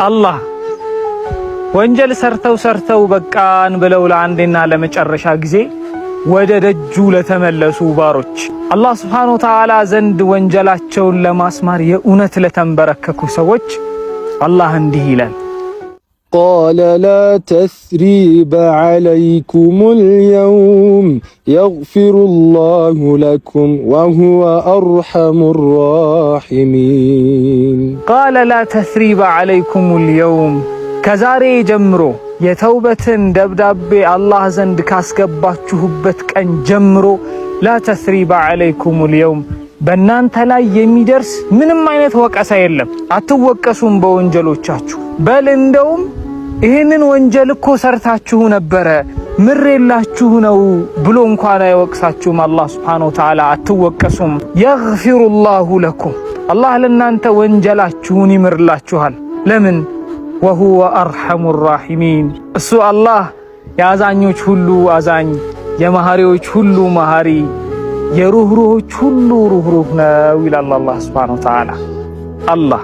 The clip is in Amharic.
አላህ ወንጀል ሰርተው በቃን ብለው ለአንዴና ለመጨረሻ ጊዜ ወደ ደጁ ለተመለሱ ባሮች አላህ Subhanahu Wa Ta'ala ዘንድ ወንጀላቸውን ለማስማር የእውነት ለተንበረከኩ ሰዎች አላህ እንዲህ ይላል قال لا تثريب عليكم اليوم يغفر الله لكم وهو أرحم الراحمين قال لا تثريب عليكم اليوم ከዛሬ ጀምሮ የተውበትን ደብዳቤ አላህ ዘንድ ካስገባችሁበት ቀን ጀምሮ لا تثريب عليكم اليوم በእናንተ ላይ የሚደርስ ምንም አይነት ወቀሳ የለም አትወቀሱም በወንጀሎቻችሁ በል እንደውም ይሄንን ወንጀል እኮ ሰርታችሁ ነበር ምሬላችሁ ነው ብሎ እንኳን አይወቅሳችሁም አላህ Subhanahu Wa Ta'ala አትወቀሱም يغفر الله لكم አላህ ለእናንተ ወንጀላችሁን ይምርላችኋል ለምን وهو أرحم الراحمين እሱ አላህ ያዛኞች ሁሉ አዛኝ የመሐሪዎች ሁሉ መሐሪ የሩህሩሆች ሁሉ ሩህሩህ ነው ይላል አላህ Subhanahu Wa Ta'ala አላህ